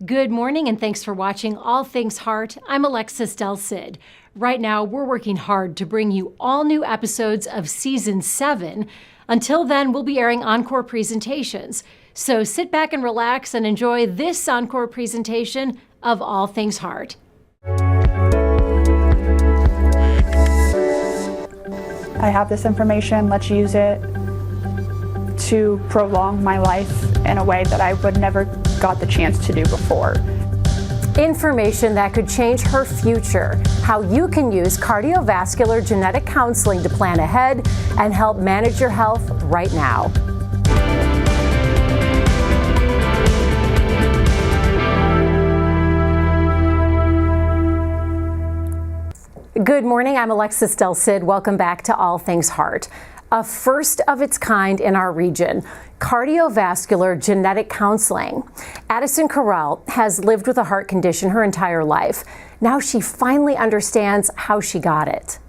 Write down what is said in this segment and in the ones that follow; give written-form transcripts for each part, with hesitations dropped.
Good morning and thanks for watching All Things Heart. I'm Alexis Del Cid. Right now, we're working hard to bring you all new episodes of Season 7. Until then, we'll be airing Encore presentations. So sit back and relax and enjoy this Encore presentation of All Things Heart. I have this information, let's use it to prolong my life in a way that I would never got the chance to do before. Information that could change her future. How you can use cardiovascular genetic counseling to plan ahead and help manage your health right now. Good morning, I'm Alexis Del Cid. Welcome back to All Things Heart. A first of its kind in our region, cardiovascular genetic counseling. Addison Correll has lived with a heart condition her entire life. Now she finally understands how she got it.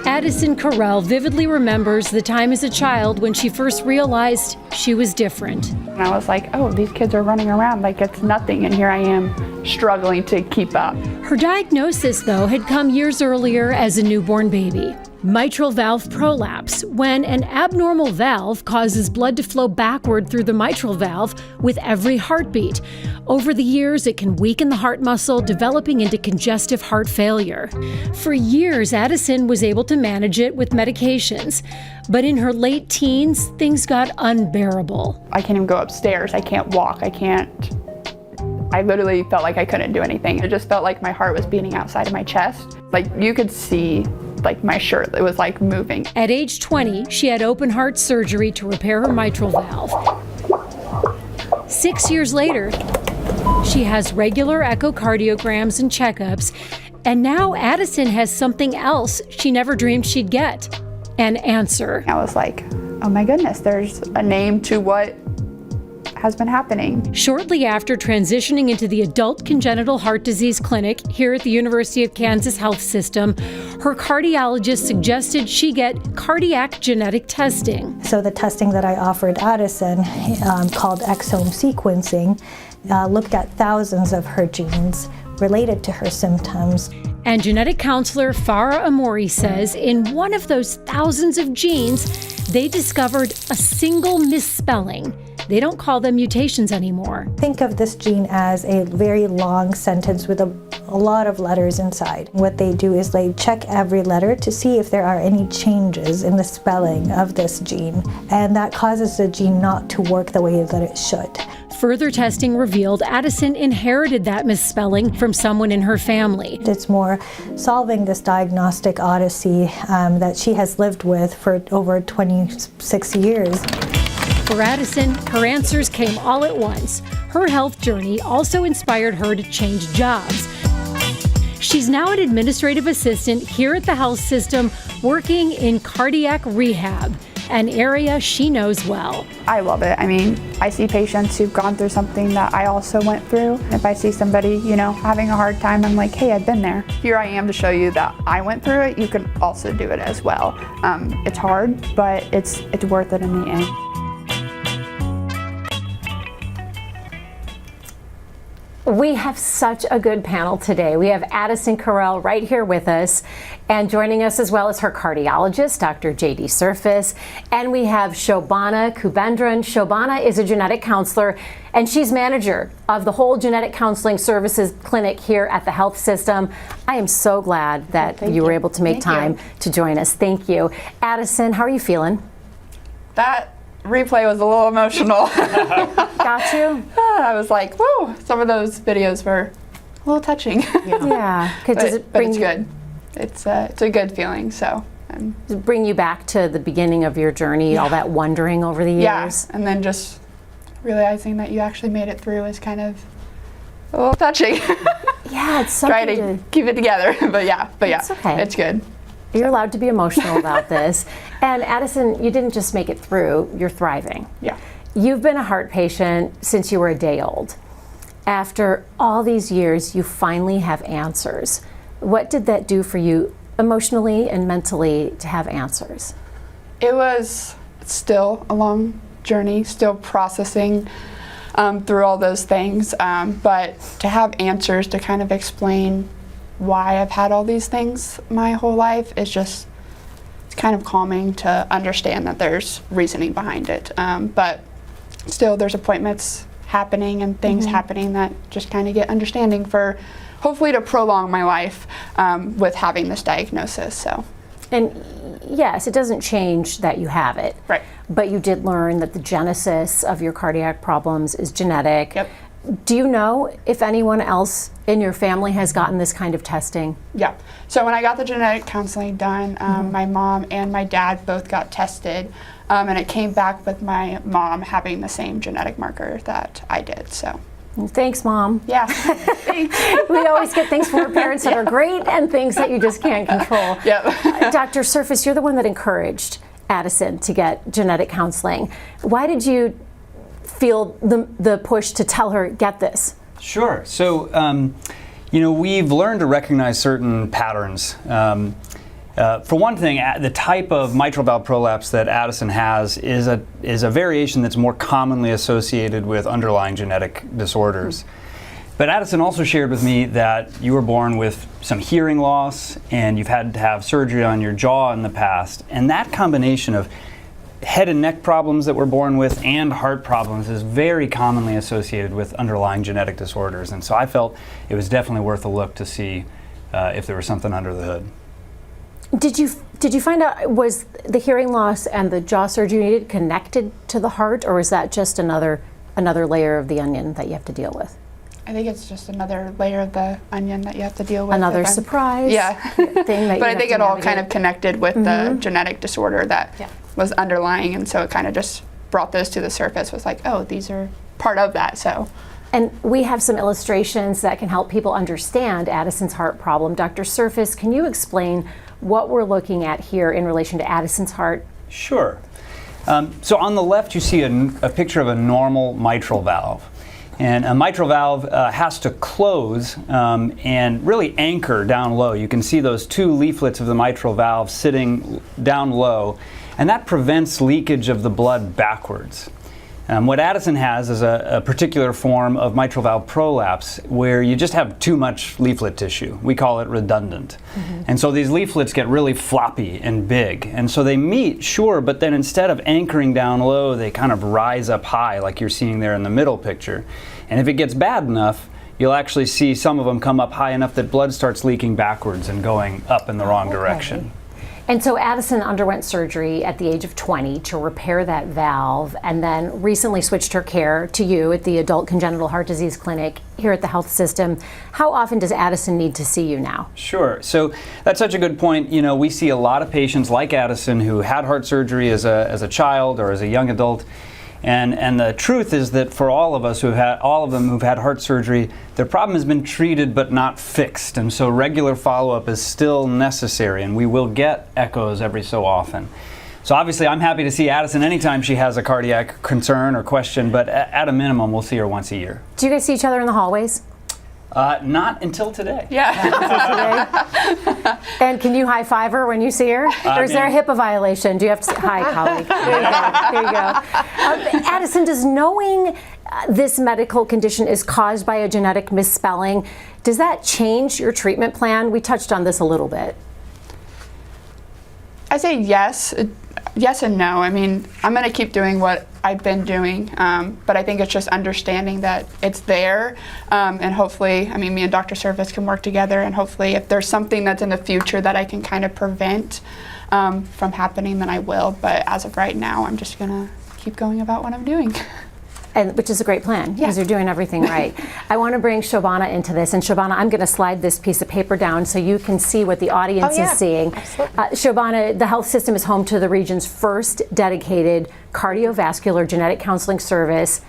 Addison Correll vividly remembers the time as a child when she first realized she was different. And I was like, oh, these kids are running around like it's nothing, and here I am struggling to keep up. Her diagnosis, though, had come years earlier as a newborn baby. Mitral valve prolapse, when an abnormal valve causes blood to flow backward through the mitral valve with every heartbeat. Over the years, it can weaken the heart muscle, developing into congestive heart failure. For years, Addison was able to manage it with medications. But in her late teens, things got unbearable. I can't even go upstairs. I can't walk. I literally felt like I couldn't do anything. It just felt like my heart was beating outside of my chest. Like you could see my shirt, it was like moving. At age 20, she had open heart surgery to repair her mitral valve. 6 years later, she has regular echocardiograms and checkups, and now Addison has something else she never dreamed she'd get, an answer. I was like, oh my goodness, there's a name to what has been happening. Shortly after transitioning into the Adult Congenital Heart Disease Clinic here at the University of Kansas Health System, her cardiologist suggested she get cardiac genetic testing. So the testing that I offered Addison, called exome sequencing, looked at thousands of her genes related to her symptoms. And genetic counselor Farah Amori says in one of those thousands of genes, they discovered a single misspelling. They don't call them mutations anymore. Think of this gene as a very long sentence with a lot of letters inside. What they do is they check every letter to see if there are any changes in the spelling of this gene, and that causes the gene not to work the way that it should. Further testing revealed Addison inherited that misspelling from someone in her family. It's more solving this diagnostic odyssey that she has lived with for over 26 years. For Addison, her answers came all at once. Her health journey also inspired her to change jobs. She's now an administrative assistant here at the health system, working in cardiac rehab, an area she knows well. I love it. I mean, I see patients who've gone through something that I also went through. If I see somebody, having a hard time, I'm like, hey, I've been there. Here I am to show you that I went through it. You can also do it as well. It's hard, but it's worth it in the end. We have such a good panel today. We have Addison Correll right here with us, and joining us as well as her cardiologist, Dr. J.D. Surface, and we have Shobhana Kubendran. Shobhana is a genetic counselor, and she's manager of the whole genetic counseling services clinic here at the health system. I am so glad that you were able to make time to join us. Thank you. Addison, how are you feeling? That replay was a little emotional. Got you? I was like, whoa, some of those videos were a little touching. Yeah. But it's good. It's a good feeling, so. Does it bring you back to the beginning of your journey, all that wondering over the years? Yeah, and then just realizing that you actually made it through is kind of a little touching. Yeah, it's something Try to keep it together, but yeah, it's okay. It's good. You're allowed to be emotional about this. And Addison, you didn't just make it through, you're thriving. Yeah. You've been a heart patient since you were a day old. After all these years, you finally have answers. What did that do for you emotionally and mentally to have answers? It was still a long journey, still processing through all those things. But to have answers to kind of explain why I've had all these things my whole life is just, it's kind of calming to understand that there's reasoning behind it. But still, there's appointments happening and things happening that just kind of get understanding for hopefully to prolong my life with having this diagnosis. So. And yes, it doesn't change that you have it. Right. But you did learn that the genesis of your cardiac problems is genetic. Yep. Do you know if anyone else in your family has gotten this kind of testing? Yeah. So when I got the genetic counseling done, my mom and my dad both got tested, and it came back with my mom having the same genetic marker that I did. So. Thanks, Mom. Yeah. Thanks. We always get things from our parents that are great and things that you just can't control. Yep. Dr. Surface, you're the one that encouraged Addison to get genetic counseling. Why did you feel the push to tell her, get this? Sure. So, we've learned to recognize certain patterns. For one thing, the type of mitral valve prolapse that Addison has is a variation that's more commonly associated with underlying genetic disorders. But Addison also shared with me that you were born with some hearing loss and you've had to have surgery on your jaw in the past. And that combination of head and neck problems that we're born with and heart problems is very commonly associated with underlying genetic disorders. And so I felt it was definitely worth a look to see if there was something under the hood. Did you find out, was the hearing loss and the jaw surgery you needed connected to the heart, or is that just another layer of the onion that you have to deal with? I think it's just another layer of the onion that you have to deal with. Another surprise thing that But I think it all kind of connected with the genetic disorder that Yeah. was underlying, and so it kind of just brought those to the surface. Was like, oh, these are part of that. So. And we have some illustrations that can help people understand Addison's heart problem. Dr. Surface, can you explain what we're looking at here in relation to Addison's heart? Sure. So on the left you see a picture of a normal mitral valve. And a mitral valve has to close and really anchor down low. You can see those two leaflets of the mitral valve sitting down low, and that prevents leakage of the blood backwards. What Addison has is a particular form of mitral valve prolapse where you just have too much leaflet tissue. We call it redundant. And so these leaflets get really floppy and big. And so they meet, sure, but then instead of anchoring down low, they kind of rise up high like you're seeing there in the middle picture. And if it gets bad enough, you'll actually see some of them come up high enough that blood starts leaking backwards and going up in the wrong direction. And so Addison underwent surgery at the age of 20 to repair that valve, and then recently switched her care to you at the Adult Congenital Heart Disease Clinic here at the health system. How often does Addison need to see you now? Sure. So that's such a good point. You know, we see a lot of patients like Addison who had heart surgery as a child or as a young adult. And the truth is that for all of us who've had heart surgery, their problem has been treated but not fixed. And so regular follow-up is still necessary, and we will get echoes every so often. So obviously I'm happy to see Addison anytime she has a cardiac concern or question, but at a minimum we'll see her once a year. Do you guys see each other in the hallways? Not until today. Yeah. And can you high five her when you see her? Or is there a HIPAA violation? Do you have to say, hi, colleague? There you go. Addison, does knowing this medical condition is caused by a genetic misspelling, does that change your treatment plan? We touched on this a little bit. I say yes. Yes and no. I mean, I'm going to keep doing what I've been doing, but I think it's just understanding that it's there, and hopefully, I mean, me and Dr. Surface can work together, and hopefully if there's something that's in the future that I can kind of prevent from happening, then I will. But as of right now, I'm just going to keep going about what I'm doing. And which is a great plan, because you're doing everything right. I want to bring Shobana into this, and Shobana, I'm going to slide this piece of paper down so you can see what the audience is seeing. Shobana, the health system is home to the region's first dedicated cardiovascular genetic counseling service.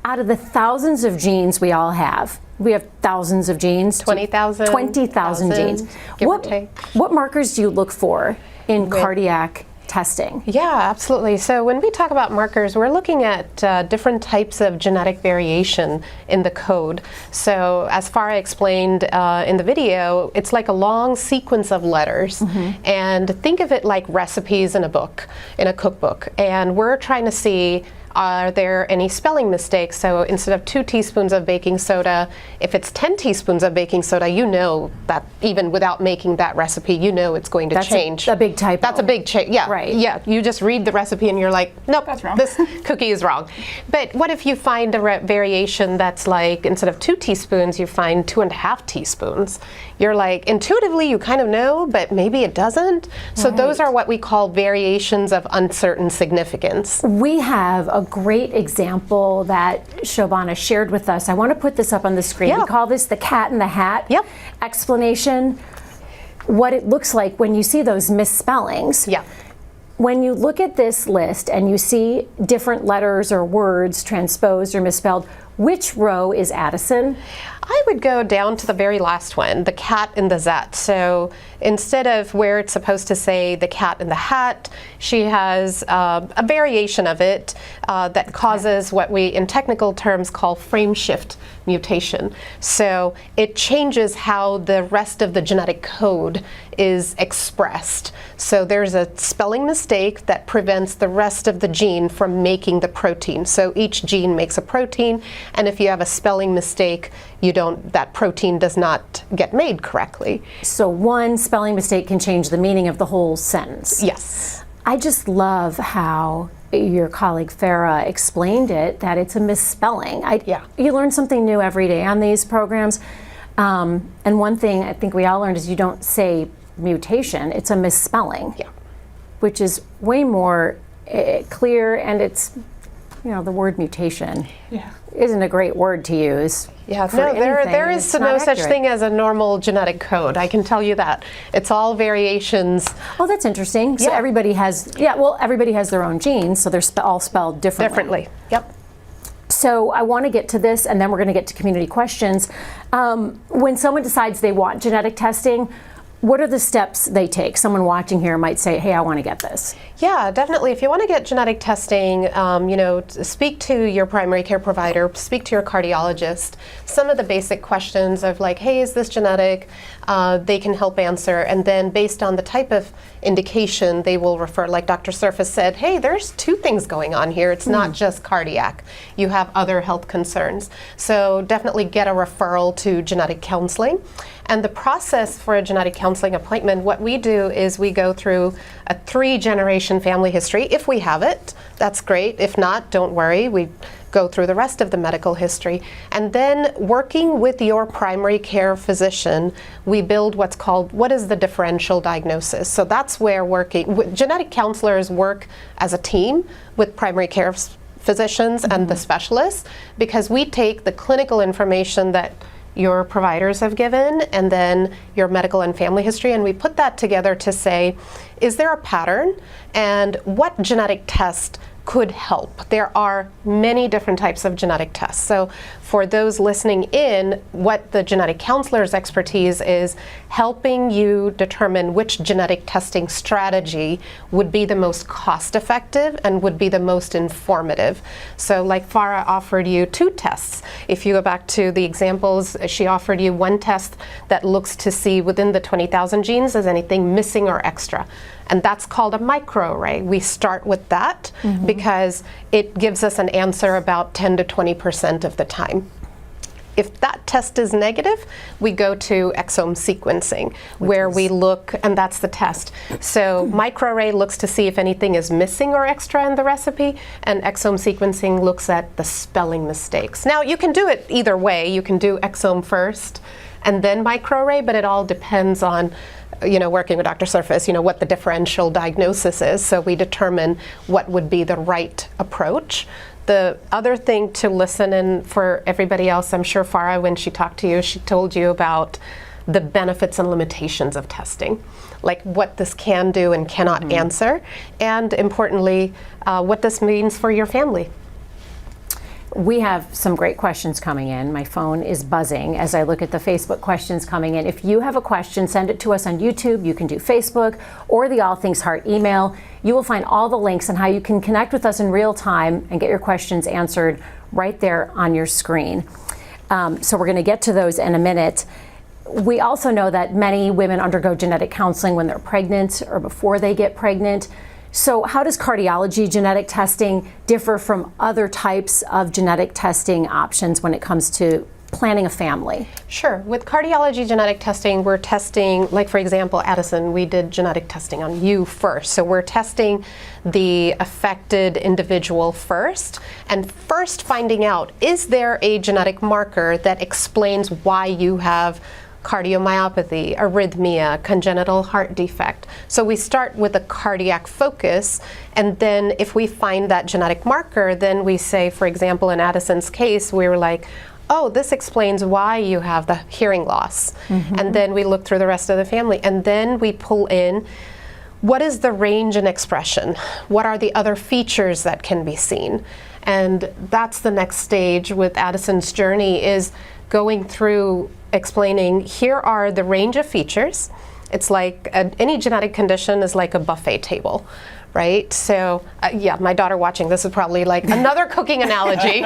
Out of the thousands of genes we all have, we have thousands of genes. 20,000. 20,000 genes. Give or take. What markers do you look for in cardiac testing? Yeah, absolutely. So when we talk about markers, we're looking at different types of genetic variation in the code. So as Farah explained in the video, it's like a long sequence of letters. And think of it like recipes in a book, in a cookbook. And we're trying to see Are there any spelling mistakes? So instead of 2 teaspoons of baking soda, if it's 10 teaspoons of baking soda, you know that even without making that recipe, you know it's going to change. A big typo. That's a big change. Yeah. Right. Yeah. You just read the recipe and you're like, nope, That's wrong. this cookie is wrong. But what if you find a variation that's like, instead of 2 teaspoons, you find 2.5 teaspoons? You're like, intuitively, you kind of know, but maybe it doesn't. So those are what we call variations of uncertain significance. We have a great example that Shobana shared with us. I want to put this up on the screen. Yeah. We call this the cat in the hat Yep. explanation. What it looks like when you see those misspellings. Yeah. When you look at this list and you see different letters or words transposed or misspelled, which row is Addison? I would go down to the very last one, the cat in the zet. So instead of where it's supposed to say the cat in the hat, she has a variation of it that causes what we in technical terms call frame shift mutation. So it changes how the rest of the genetic code is expressed. So there's a spelling mistake that prevents the rest of the gene from making the protein. So each gene makes a protein, and if you have a spelling mistake, that protein does not get made correctly. So one spelling mistake can change the meaning of the whole sentence. Yes. I just love how your colleague Farah explained it, that it's a misspelling. Yeah. You learn something new every day on these programs. And one thing I think we all learned is you don't say mutation, it's a misspelling. Yeah. Which is way more clear, and it's, the word mutation isn't a great word to use. Yeah, for no, there anything. is It's not no such accurate. thing as a normal genetic code. I can tell you that. It's all variations. Oh, that's interesting. So Yeah. everybody has their own genes, so they're all spelled differently. Yep. So I want to get to this, and then we're going to get to community questions. When someone decides they want genetic testing, what are the steps they take? Someone watching here might say, hey, I want to get this. Yeah, definitely. If you want to get genetic testing, speak to your primary care provider, speak to your cardiologist. Some of the basic questions of like, hey, is this genetic? They can help answer. And then based on the type of indication, they will refer, like Dr. Surface said, hey, there's 2 things going on here. It's not just cardiac. You have other health concerns. So definitely get a referral to genetic counseling. And the process for a genetic counseling appointment, what we do is we go through a 3-generation family history. If we have it, that's great. If not, don't worry. We go through the rest of the medical history. And then working with your primary care physician, we build what's called, what is the differential diagnosis? So that's where genetic counselors work as a team with primary care physicians and the specialists, because we take the clinical information that your providers have given and then your medical and family history, and we put that together to say, is there a pattern and what genetic test could help? There are many different types of genetic tests. So for those listening in, what the genetic counselor's expertise is helping you determine which genetic testing strategy would be the most cost effective and would be the most informative. So like Farah offered you 2 tests. If you go back to the examples, she offered you 1 test that looks to see within the 20,000 genes, is anything missing or extra. And that's called a microarray. We start with that because it gives us an answer about 10 to 20% of the time. If that test is negative, we go to exome sequencing, where we look, and that's the test. So microarray looks to see if anything is missing or extra in the recipe, and exome sequencing looks at the spelling mistakes. Now, you can do it either way. You can do exome first and then microarray, but it all depends on working with Dr. Surface, what the differential diagnosis is, so we determine what would be the right approach. The other thing to listen in for everybody else, I'm sure Farah, when she talked to you, she told you about the benefits and limitations of testing, like what this can do and cannot answer, and importantly, what this means for your family. We have some great questions coming in. My phone is buzzing as I look at the Facebook questions coming in. If you have a question, send it to us on YouTube. You can do Facebook or the All Things Heart email. You will find all the links on how you can connect with us in real time and get your questions answered right there on your screen. So we're going to get to those in a minute. We also know that many women undergo genetic counseling when they're pregnant or before they get pregnant. So how does cardiology genetic testing differ from other types of genetic testing options when it comes to planning a family? Sure. With cardiology genetic testing, we're testing, like for example, Addison, we did genetic testing on you first. So we're testing the affected individual first, and first finding out, is there a genetic marker that explains why you have cardiomyopathy, arrhythmia, congenital heart defect. So we start with a cardiac focus, and then if we find that genetic marker, then we say, for example, in Addison's case, we were like, oh, this explains why you have the hearing loss. And then we look through the rest of the family, and then we pull in, what is the range in expression? What are the other features that can be seen? And that's the next stage with Addison's journey, is going through explaining, here are the range of features. It's like any genetic condition is like a buffet table, right? So yeah, my daughter watching this is probably like another cooking analogy.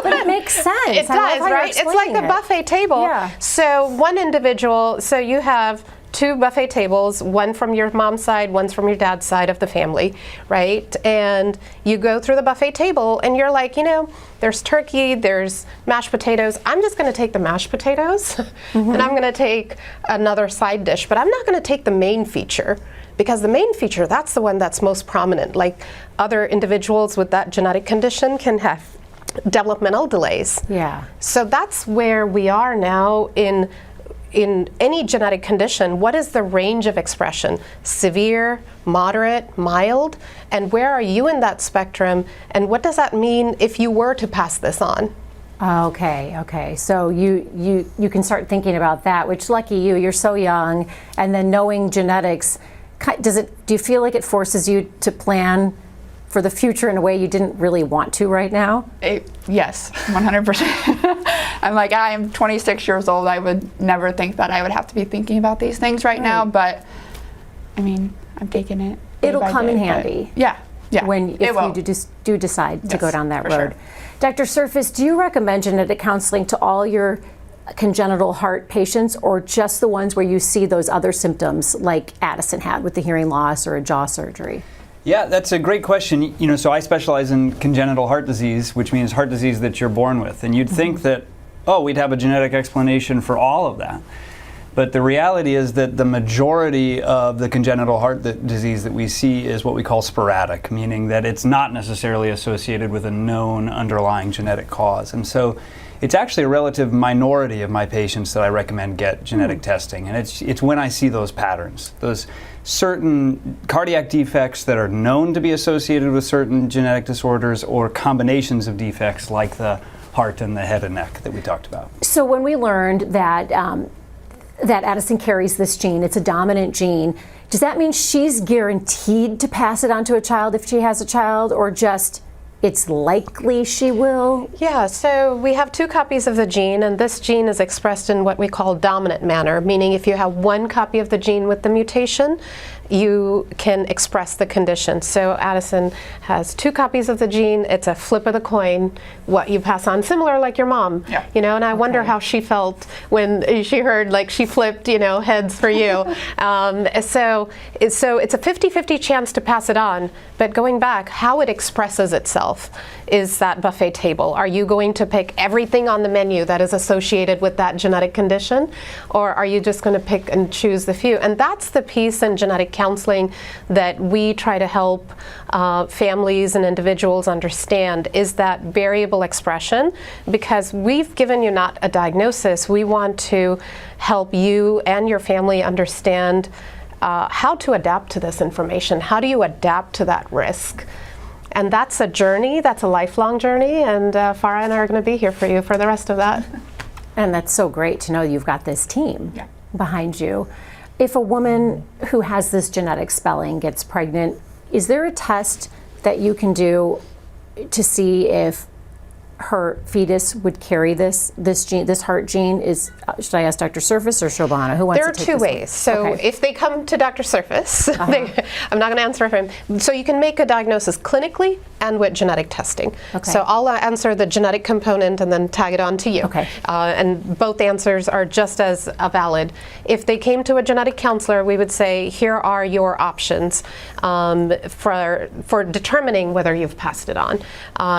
But it makes sense. It does, right? It's like the buffet table. Yeah. So one individual, so you have two buffet tables, one from your mom's side, one's from your dad's side of the family, right? And you go through the buffet table and you're like, you know, there's turkey, there's mashed potatoes. I'm just gonna take the mashed potatoes and I'm gonna take another side dish, but I'm not gonna take the main feature, because the main feature, that's the one that's most prominent. Like other individuals with that genetic condition can have developmental delays. Yeah. So that's where we are now in any genetic condition. What is the range of expression? Severe, moderate, mild? And where are you in that spectrum? And what does that mean if you were to pass this on? Okay. So you can start thinking about that, which lucky you, you're so young, and then knowing genetics, do you feel like it forces you to plan for the future in a way you didn't really want to right now? Yes, 100%. I'm like, I am 26 years old. I would never think that I would have to be thinking about these things right now, but I mean, I'm taking it. It'll come in handy. Yeah. If you do decide to go down that road. Sure. Dr. Surface, do you recommend genetic counseling to all your congenital heart patients, or just the ones where you see those other symptoms like Addison had with the hearing loss or a jaw surgery? Yeah, that's a great question. You know, so I specialize in congenital heart disease, which means heart disease that you're born with. And you'd think that, we'd have a genetic explanation for all of that. But the reality is that the majority of the congenital heart disease that we see is what we call sporadic, meaning that it's not necessarily associated with a known underlying genetic cause. And so it's actually a relative minority of my patients that I recommend get genetic testing. And it's when I see those patterns, those certain cardiac defects that are known to be associated with certain genetic disorders, or combinations of defects like the heart and the head and neck that we talked about. So when we learned that that Addison carries this gene, it's a dominant gene, does that mean she's guaranteed to pass it on to a child if she has a child, or just it's likely she will? Yeah, so we have two copies of the gene, and this gene is expressed in what we call dominant manner, meaning if you have one copy of the gene with the mutation, you can express the condition. So Addison has two copies of the gene. It's a flip of the coin, what you pass on, similar like your mom. Yeah. You know, and I wonder how she felt when she heard like she flipped, you know, heads for you. So it's a 50-50 chance to pass it on, but going back, how it expresses itself is that buffet table. Are you going to pick everything on the menu that is associated with that genetic condition, or are you just going to pick and choose the few? And that's the piece in genetic counseling that we try to help families and individuals understand, is that variable expression, because we've given you not a diagnosis. We want to help you and your family understand how to adapt to this information. How do you adapt to that risk? And that's a journey, that's a lifelong journey, and Farah and I are going to be here for you for the rest of that. And that's so great to know you've got this team behind you. If a woman who has this genetic spelling gets pregnant, is there a test that you can do to see if her fetus would carry this gene, this heart gene? Should I ask Dr. Surface or Shobana? Who wants There are to take two this one? ways. So Okay. if they come to Dr. Surface, I'm not going to answer for him. So you can make a diagnosis clinically and with genetic testing. Okay. So I'll answer the genetic component and then tag it on to you. Okay. And both answers are just as valid. If they came to a genetic counselor, we would say, here are your options for determining whether you've passed it on.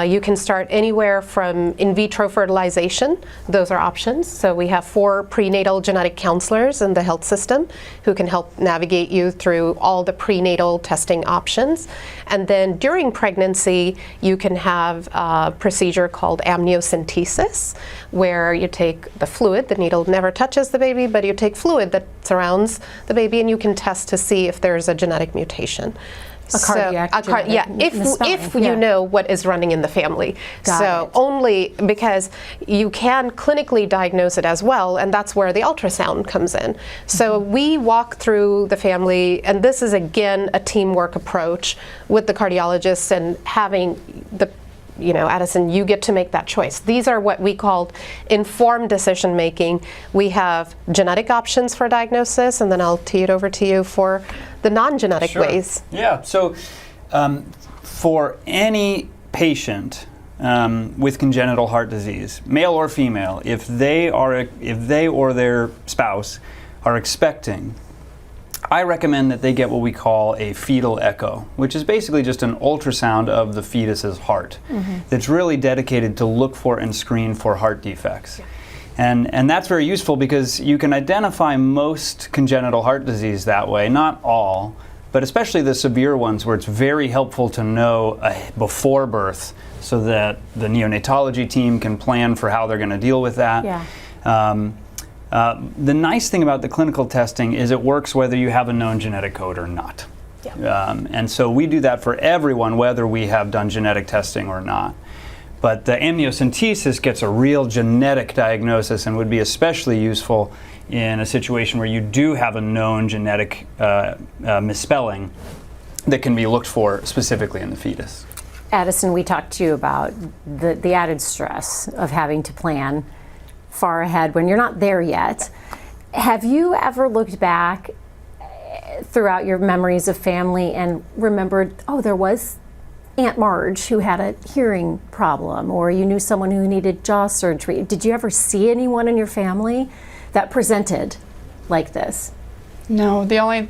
You can start anywhere from in vitro fertilization. Those are options. So we have 4 prenatal genetic counselors in the health system who can help navigate you through all the prenatal testing options. And then during pregnancy, you can have a procedure called amniocentesis, where you take the fluid, the needle never touches the baby, but you take fluid that surrounds the baby and you can test to see if there's a genetic mutation. Cardiac genetic misspelling. If you know what is running in the family. Got it. Only because you can clinically diagnose it as well, and that's where the ultrasound comes in. So we walk through the family, and this is again a teamwork approach with the cardiologist and having the Addison, you get to make that choice. These are what we call informed decision making. We have genetic options for diagnosis, and then I'll tee it over to you for the non-genetic ways. Yeah, so for any patient with congenital heart disease, male or female, if they or their spouse are expecting, I recommend that they get what we call a fetal echo, which is basically just an ultrasound of the fetus's heart that's really dedicated to look for and screen for heart defects. And that's very useful because you can identify most congenital heart disease that way, not all, but especially the severe ones where it's very helpful to know before birth so that the neonatology team can plan for how they're going to deal with that. Yeah. The nice thing about the clinical testing is it works whether you have a known genetic code or not. Yeah. And so we do that for everyone, whether we have done genetic testing or not. But the amniocentesis gets a real genetic diagnosis and would be especially useful in a situation where you do have a known genetic misspelling that can be looked for specifically in the fetus. Addison, we talked to you about the added stress of having to plan far ahead when you're not there yet. Have you ever looked back throughout your memories of family and remembered, oh, there was Aunt Marge who had a hearing problem, or you knew someone who needed jaw surgery? Did you ever see anyone in your family that presented like this? No, the only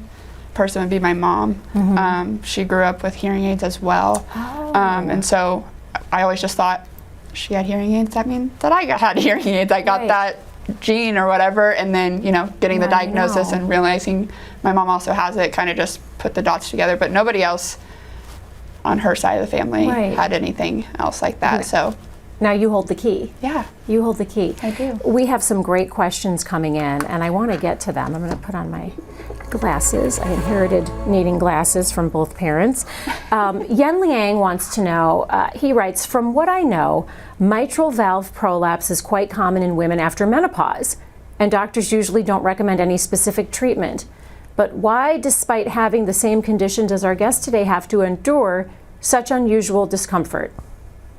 person would be my mom. She grew up with hearing aids as well. And so I always just thought, she had hearing aids, that means that I had hearing aids. I got that gene or whatever, and then, getting the diagnosis and realizing my mom also has it, kind of just put the dots together, but nobody else on her side of the family had anything else like that. So now you hold the key. Yeah. You hold the key. I do. We have some great questions coming in, and I want to get to them. I'm going to put on my glasses. I inherited needing glasses from both parents. Yen Liang wants to know, he writes, from what I know, mitral valve prolapse is quite common in women after menopause, and doctors usually don't recommend any specific treatment. But why, despite having the same conditions as our guest today, have to endure such unusual discomfort?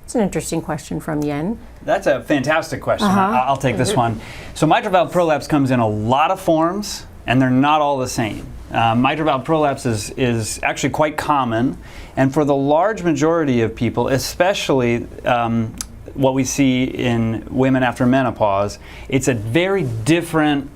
It's an interesting question from Yen. That's a fantastic question. I'll take this one. So mitral valve prolapse comes in a lot of forms, and they're not all the same. Mitral valve prolapse is actually quite common, and for the large majority of people, especially what we see in women after menopause, it's a very different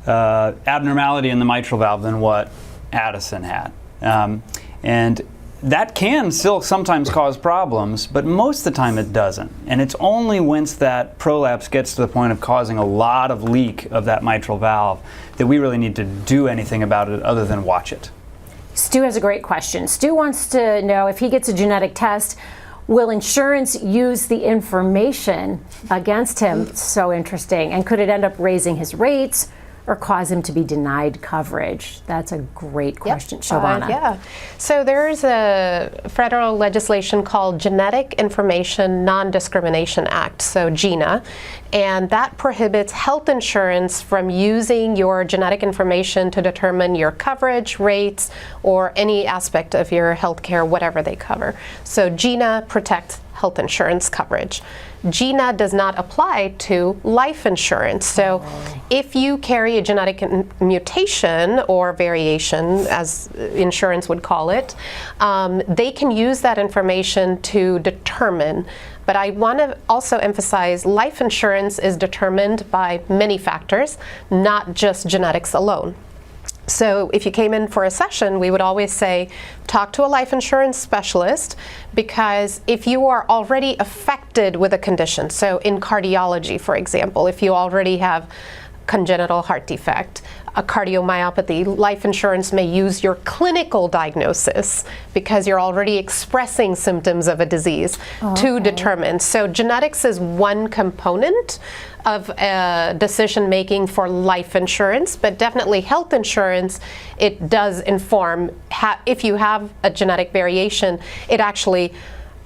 abnormality in the mitral valve than what Addison had. And that can still sometimes cause problems, but most of the time it doesn't. And it's only once that prolapse gets to the point of causing a lot of leak of that mitral valve that we really need to do anything about it other than watch it. Stu has a great question. Stu wants to know, if he gets a genetic test, will insurance use the information against him? So interesting. And could it end up raising his rates or cause him to be denied coverage? That's a great question. Shobana. Yeah. So there's a federal legislation called Genetic Information Non-Discrimination Act, so GINA, and that prohibits health insurance from using your genetic information to determine your coverage, rates, or any aspect of your health care, whatever they cover. So GINA protects health insurance coverage. GINA does not apply to life insurance. So if you carry a genetic mutation or variation, as insurance would call it, they can use that information to determine. But I want to also emphasize life insurance is determined by many factors, not just genetics alone. So if you came in for a session, we would always say, talk to a life insurance specialist, because if you are already affected with a condition, so in cardiology, for example, if you already have congenital heart defect, a cardiomyopathy, life insurance may use your clinical diagnosis because you're already expressing symptoms of a disease to determine. So genetics is one component of decision making for life insurance, but definitely health insurance, it does inform if you have a genetic variation, it actually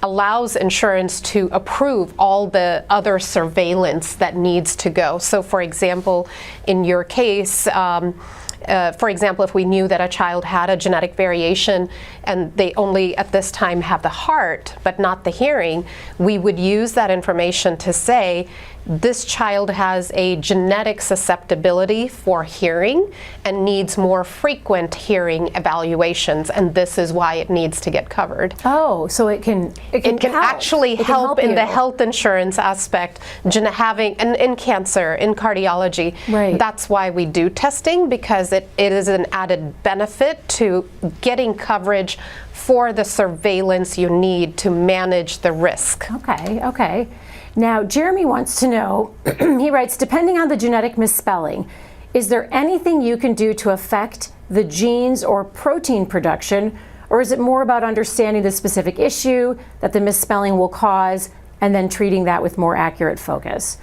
allows insurance to approve all the other surveillance that needs to go. So for example, in your case, for example, if we knew that a child had a genetic variation and they only at this time have the heart but not the hearing, we would use that information to say, this child has a genetic susceptibility for hearing and needs more frequent hearing evaluations, and this is why it needs to get covered. Oh, so it can actually help in the health insurance aspect, having in cancer, in cardiology. Right. That's why we do testing, because it is an added benefit to getting coverage for the surveillance you need to manage the risk. Okay, okay. Now, Jeremy wants to know, he writes, depending on the genetic misspelling, is there anything you can do to affect the genes or protein production, or is it more about understanding the specific issue that the misspelling will cause and then treating that with more accurate focus?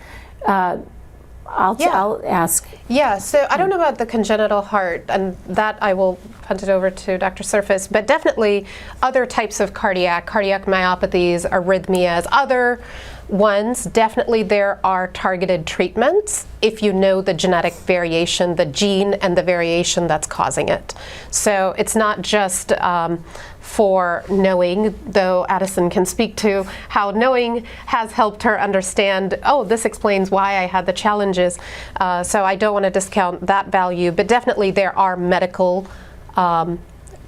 I'll ask. Yeah, so I don't know about the congenital heart, and that I will punt it over to Dr. Surface, but definitely other types of cardiac myopathies, arrhythmias, other ones, definitely there are targeted treatments if you know the genetic variation, the gene and the variation that's causing it. So it's not just for knowing, though Addison can speak to how knowing has helped her understand, oh, this explains why I had the challenges. So I don't want to discount that value, but definitely there are medical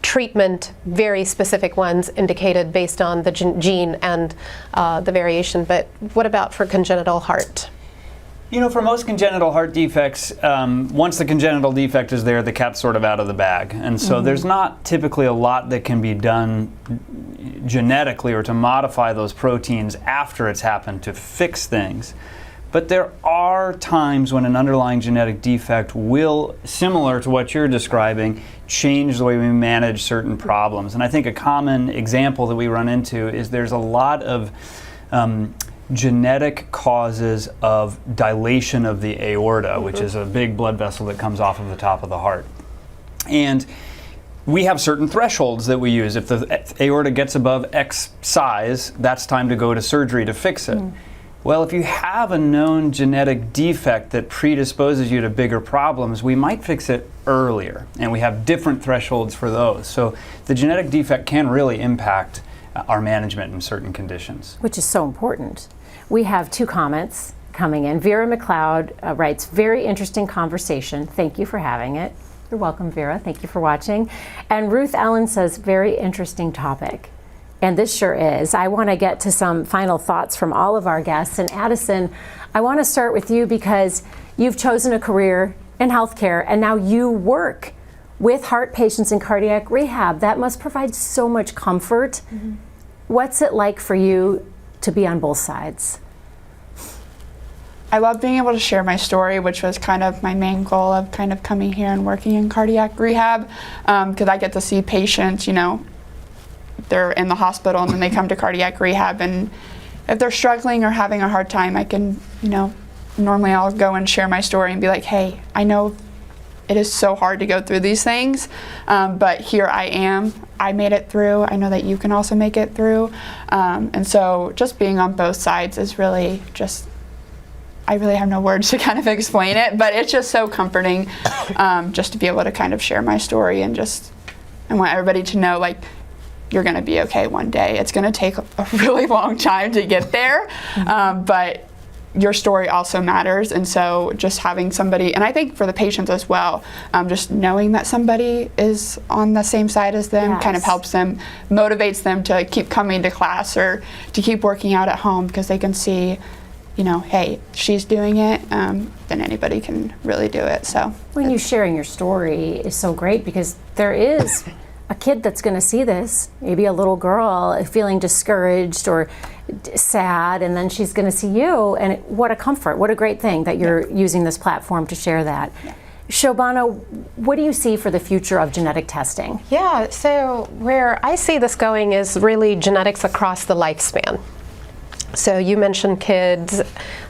treatment, very specific ones indicated based on the gene and the variation. But what about for congenital heart? You know, for most congenital heart defects, once the congenital defect is there, the cat's sort of out of the bag. And so there's not typically a lot that can be done genetically or to modify those proteins after it's happened to fix things. But there are times when an underlying genetic defect will, similar to what you're describing, change the way we manage certain problems. And I think a common example that we run into is there's a lot of genetic causes of dilation of the aorta, which is a big blood vessel that comes off of the top of the heart. And we have certain thresholds that we use. If the aorta gets above X size, that's time to go to surgery to fix it. Well, if you have a known genetic defect that predisposes you to bigger problems, we might fix it earlier, and we have different thresholds for those. So the genetic defect can really impact our management in certain conditions. Which is so important. We have two comments coming in. Vera McLeod writes, very interesting conversation. Thank you for having it. You're welcome, Vera. Thank you for watching. And Ruth Ellen says, very interesting topic. And this sure is. I want to get to some final thoughts from all of our guests. And Addison, I want to start with you because you've chosen a career in healthcare and now you work with heart patients in cardiac rehab. That must provide so much comfort. What's it like for you to be on both sides? I love being able to share my story, which was kind of my main goal of kind of coming here and working in cardiac rehab, because I get to see patients, you know, they're in the hospital and then they come to cardiac rehab, and if they're struggling or having a hard time, I can, you know, normally I'll go and share my story and be like, hey, I know it is so hard to go through these things, but here I am. I made it through. I know that you can also make it through. And so just being on both sides is really just, I really have no words to kind of explain it, but it's just so comforting just to be able to kind of share my story, and just, I want everybody to know, like, you're going to be okay one day. It's going to take a really long time to get there, but your story also matters. And so just having somebody, and I think for the patients as well, just knowing that somebody is on the same side as them kind of helps them, motivates them to keep coming to class or to keep working out at home, because they can see, you know, hey, she's doing it, then anybody can really do it. So when you sharing your story is so great, because there is a kid that's going to see this, maybe a little girl feeling discouraged or sad, and then she's going to see you, and what a comfort, what a great thing that you're using this platform to share that. Shobana, what do you see for the future of genetic testing? Yeah, so where I see this going is really genetics across the lifespan. So you mentioned kids,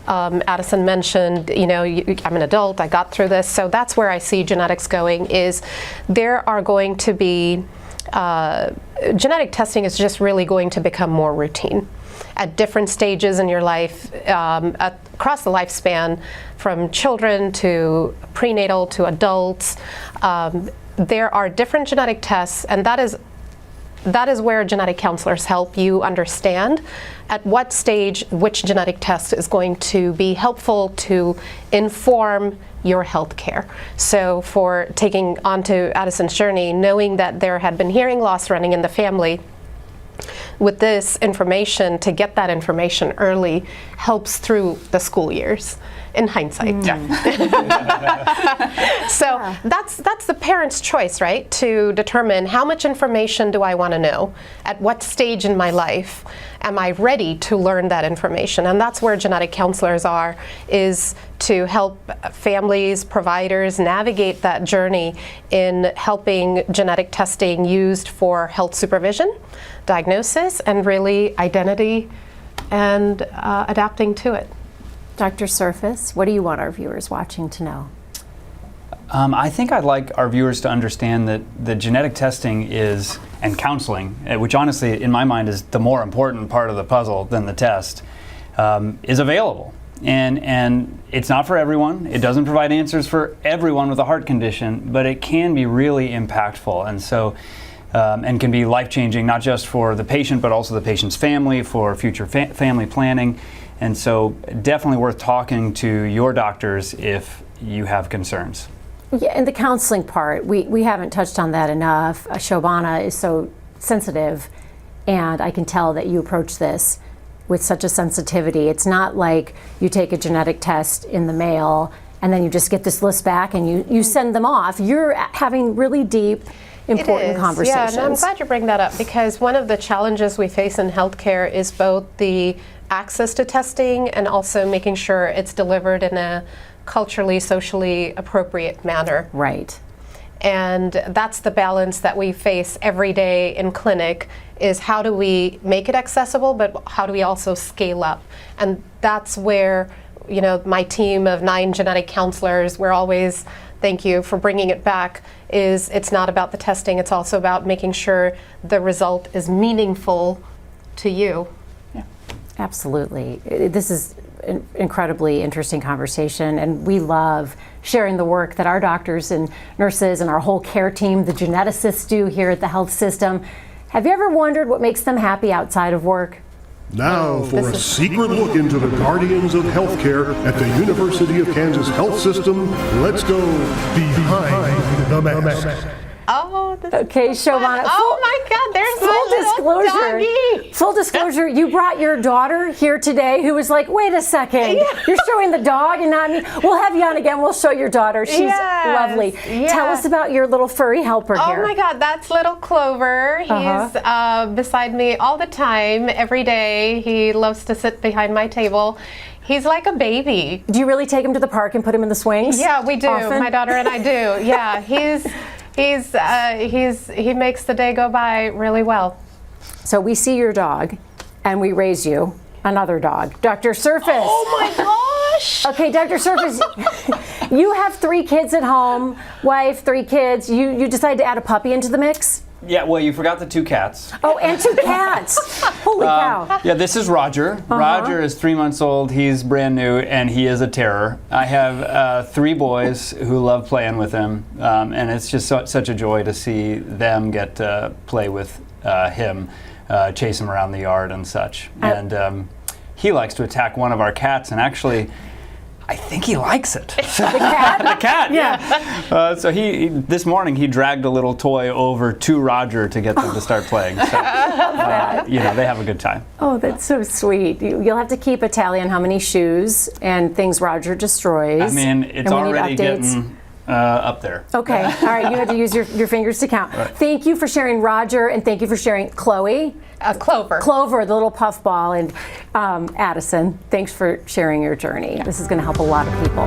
Addison mentioned, you know, I'm an adult, I got through this. So that's where I see genetics going, is there are going to be, genetic testing is just really going to become more routine at different stages in your life, across the lifespan, from children to prenatal to adults. There are different genetic tests, and that is where genetic counselors help you understand at what stage which genetic test is going to be helpful to inform your health care. So for taking on to Addison's journey, knowing that there had been hearing loss running in the family, with this information, to get that information early helps through the school years. In hindsight. So that's the parent's choice, right? To determine how much information do I want to know? At what stage in my life am I ready to learn that information? And that's where genetic counselors are, is to help families, providers navigate that journey in helping genetic testing used for health supervision, diagnosis, and really identity and adapting to it. Dr. Surface, what do you want our viewers watching to know? I think I'd like our viewers to understand that the genetic testing is, and counseling, which honestly in my mind is the more important part of the puzzle than the test, is available. And it's not for everyone. It doesn't provide answers for everyone with a heart condition, but it can be really impactful. And so, and can be life-changing, not just for the patient, but also the patient's family, for future family planning. And so definitely worth talking to your doctors if you have concerns. Yeah, and the counseling part, we haven't touched on that enough. Shobana is so sensitive, and I can tell that you approach this with such a sensitivity. It's not like you take a genetic test in the mail and then you just get this list back and you send them off. You're having really deep, important conversations. Yeah, and I'm glad you bring that up, because one of the challenges we face in healthcare is both the access to testing and also making sure it's delivered in a culturally, socially appropriate manner. Right. And that's the balance that we face every day in clinic, is how do we make it accessible, but how do we also scale up? And that's where, you know, my team of 9 genetic counselors, we're always, thank you for bringing it back, is it's not about the testing, it's also about making sure the result is meaningful to you. Absolutely. This is an incredibly interesting conversation, and we love sharing the work that our doctors and nurses and our whole care team, the geneticists, do here at the health system. Have you ever wondered what makes them happy outside of work? Now for a secret look into the guardians of healthcare at the University of Kansas Health System, let's go behind the mask. Oh, this Okay, Shobana. Oh my God, there's my little doggy. Full disclosure, you brought your daughter here today who was like, wait a second, you're showing the dog and not me. We'll have you on again, we'll show your daughter. She's lovely. Yes. Tell us about your little furry helper here. Oh my God, that's little Clover. He's beside me all the time, every day. He loves to sit behind my table. He's like a baby. Do you really take him to the park and put him in the swings? Yeah, we do. Often? My daughter and I do. Yeah, he makes the day go by really well. So we see your dog, and we raise you another dog, Dr. Surface. Oh my gosh! Okay, Dr. Surface, you have 3 kids at home, wife, 3 kids. You decided to add a puppy into the mix? Yeah, well, you forgot the 2 cats. Oh, and 2 cats. Holy cow. Yeah, this is Roger. Roger is 3 months old. He's brand new, and he is a terror. I have 3 boys who love playing with him, and it's just such a joy to see them get to play with him, chase him around the yard and such. And he likes to attack one of our cats, and actually, I think he likes it. The cat? The cat, yeah. So this morning he dragged a little toy over to Roger to get them to start playing. So, they have a good time. Oh, that's so sweet. You'll have to keep a tally on how many shoes and things Roger destroys. I mean, it's already getting up there. Okay, all right, you had to use your fingers to count. Right. Thank you for sharing Roger, and thank you for sharing Chloe. Clover. Clover, the little puffball, and Addison, thanks for sharing your journey. This is going to help a lot of people.